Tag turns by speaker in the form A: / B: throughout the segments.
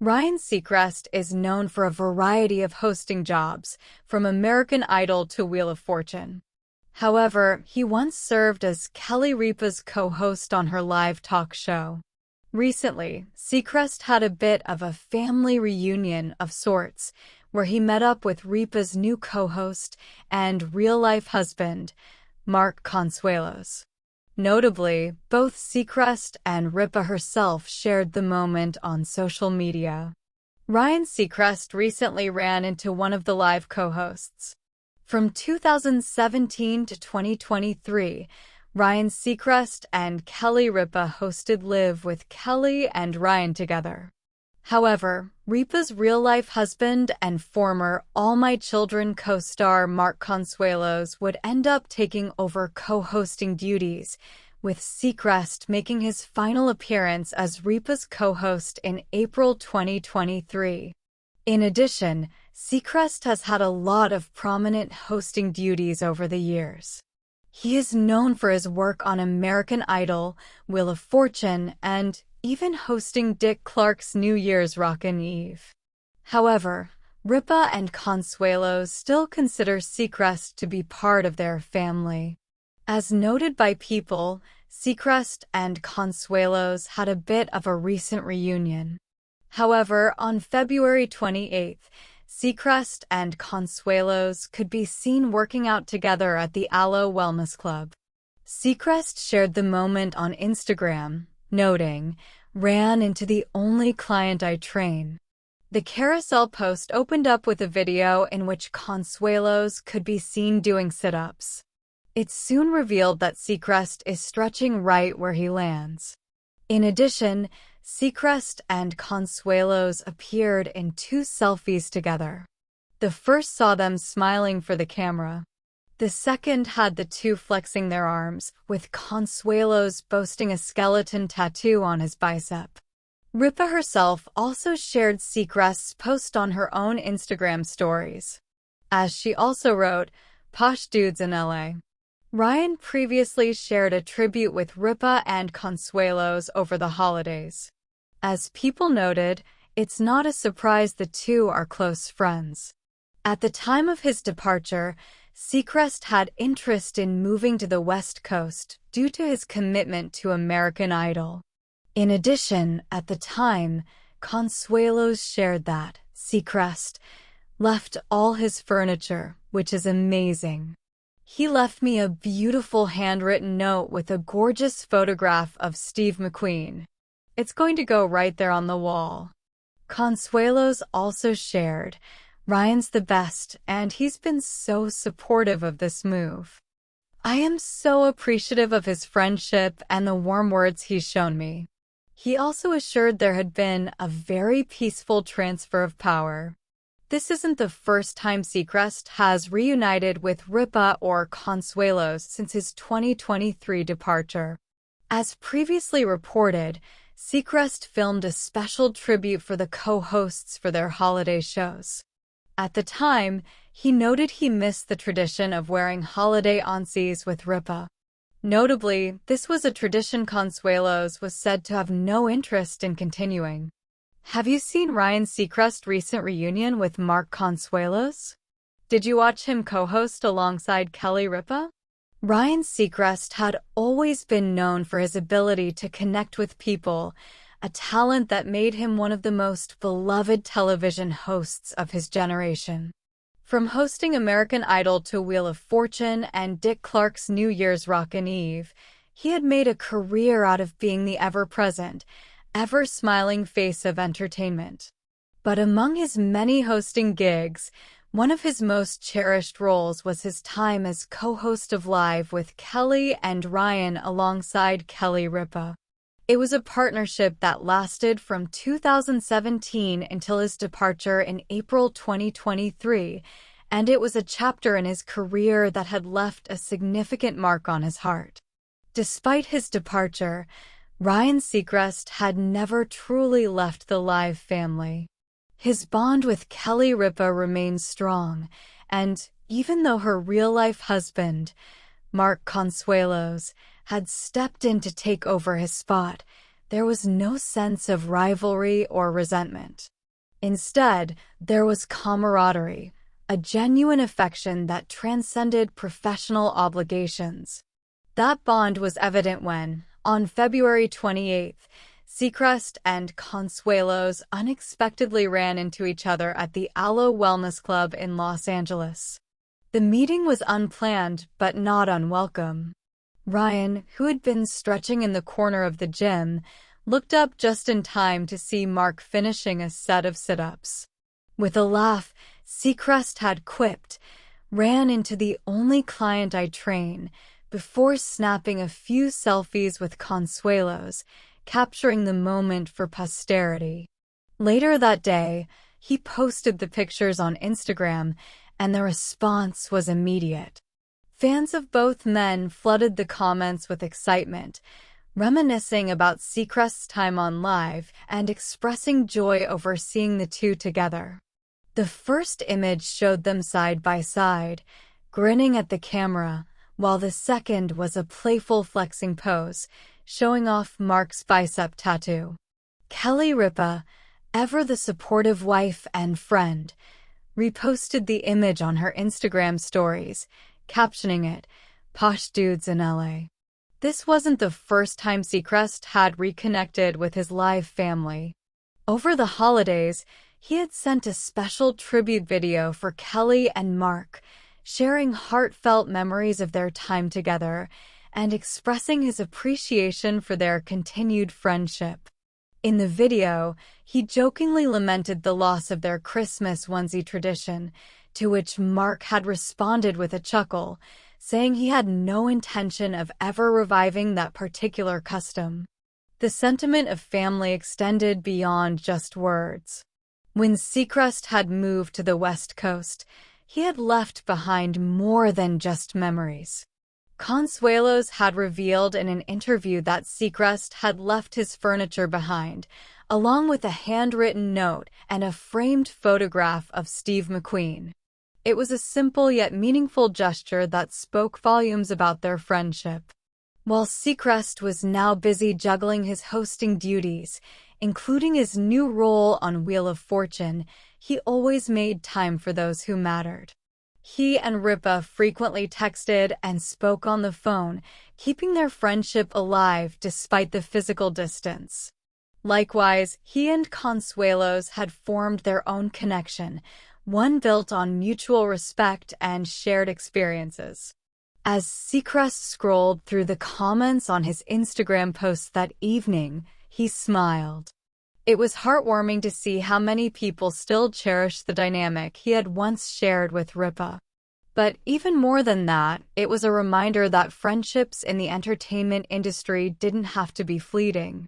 A: Ryan Seacrest is known for a variety of hosting jobs, from American Idol to Wheel of Fortune. However, he once served as Ripa's co-host on her live talk show. Recently, Seacrest had a bit of a family reunion of sorts, where he met up with Ripa's new co-host and real-life husband, Mark Consuelos. Notably, both Seacrest and Ripa herself shared the moment on social media. Ryan Seacrest recently ran into one of the live co-hosts. From 2017 to 2023, Ryan Seacrest and Ripa hosted Live with Kelly and Ryan together. However, Ripa's real-life husband and former All My Children co-star Mark Consuelos would end up taking over co-hosting duties, with Seacrest making his final appearance as Ripa's co-host in April 2023. In addition, Seacrest has had a lot of prominent hosting duties over the years. He is known for his work on American Idol, Wheel of Fortune, and even hosting Dick Clark's New Year's Rockin' Eve. However, Ripa and Consuelos still consider Seacrest to be part of their family. As noted by People, Seacrest and Consuelos had a bit of a recent reunion. However, on February 28th, Seacrest and Consuelos could be seen working out together at the Aloe Wellness Club. Seacrest shared the moment on Instagram, noting, "Ran into the only client I train." The carousel post opened up with a video in which Consuelos could be seen doing sit-ups. It soon revealed that Seacrest is stretching right where he lands. In addition, Seacrest and Consuelos appeared in two selfies together. The first saw them smiling for the camera. The second had the two flexing their arms, with Consuelos boasting a skeleton tattoo on his bicep. Ripa herself also shared Seacrest's post on her own Instagram stories. As she also wrote, "Posh dudes in LA." Ryan previously shared a tribute with Ripa and Consuelos over the holidays. As People noted, it's not a surprise the two are close friends. At the time of his departure, Seacrest had interest in moving to the West Coast due to his commitment to American Idol. In addition, at the time, Consuelos shared that Seacrest left all his furniture, which is amazing. "He left me a beautiful handwritten note with a gorgeous photograph of Steve McQueen. It's going to go right there on the wall." Consuelos also shared, "Ryan's the best, and he's been so supportive of this move. I am so appreciative of his friendship and the warm words he's shown me." He also assured there had been a very peaceful transfer of power. This isn't the first time Seacrest has reunited with Ripa or Consuelos since his 2023 departure. As previously reported, Seacrest filmed a special tribute for the co-hosts for their holiday shows. At the time, he noted he missed the tradition of wearing holiday onsies with Ripa. Notably, this was a tradition Consuelos was said to have no interest in continuing. Have you seen Ryan Seacrest's recent reunion with Mark Consuelos? Did you watch him co-host alongside Ripa? Ryan Seacrest had always been known for his ability to connect with people, a talent that made him one of the most beloved television hosts of his generation. From hosting American Idol to Wheel of Fortune and Dick Clark's New Year's Rockin' Eve, he had made a career out of being the ever-present, ever-smiling face of entertainment. But among his many hosting gigs, one of his most cherished roles was his time as co-host of Live with Kelly and Ryan alongside Ripa. It was a partnership that lasted from 2017 until his departure in April 2023, and it was a chapter in his career that had left a significant mark on his heart. Despite his departure, Ryan Seacrest had never truly left the Live family. His bond with Ripa remained strong, and even though her real-life husband, Mark Consuelos, had stepped in to take over his spot, there was no sense of rivalry or resentment. Instead, there was camaraderie, a genuine affection that transcended professional obligations. That bond was evident when, on February 28th, Seacrest and Consuelos unexpectedly ran into each other at the Aloe Wellness Club in Los Angeles. The meeting was unplanned but not unwelcome. Ryan, who had been stretching in the corner of the gym, looked up just in time to see Mark finishing a set of sit-ups. With a laugh, Seacrest had quipped, "Ran into the only client I train," before snapping a few selfies with Consuelos, capturing the moment for posterity. Later that day, he posted the pictures on Instagram, and the response was immediate. Fans of both men flooded the comments with excitement, reminiscing about Seacrest's time on Live and expressing joy over seeing the two together. The first image showed them side by side, grinning at the camera, while the second was a playful flexing pose, showing off Mark's bicep tattoo. Kelly Ripa, ever the supportive wife and friend, reposted the image on her Instagram stories, captioning it, "Posh Dudes in LA." This wasn't the first time Seacrest had reconnected with his Live family. Over the holidays, he had sent a special tribute video for Kelly and Mark, sharing heartfelt memories of their time together and expressing his appreciation for their continued friendship. In the video, he jokingly lamented the loss of their Christmas onesie tradition, to which Mark had responded with a chuckle, saying he had no intention of ever reviving that particular custom. The sentiment of family extended beyond just words. When Seacrest had moved to the West Coast, he had left behind more than just memories. Consuelos had revealed in an interview that Seacrest had left his furniture behind, along with a handwritten note and a framed photograph of Steve McQueen. It was a simple yet meaningful gesture that spoke volumes about their friendship. While Seacrest was now busy juggling his hosting duties, including his new role on Wheel of Fortune, he always made time for those who mattered. He and Ripa frequently texted and spoke on the phone, keeping their friendship alive despite the physical distance. Likewise, he and Consuelos had formed their own connection, one built on mutual respect and shared experiences. As Seacrest scrolled through the comments on his Instagram posts that evening, he smiled. It was heartwarming to see how many people still cherished the dynamic he had once shared with Ripa. But even more than that, it was a reminder that friendships in the entertainment industry didn't have to be fleeting.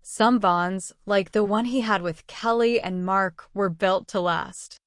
A: Some bonds, like the one he had with Kelly and Mark, were built to last.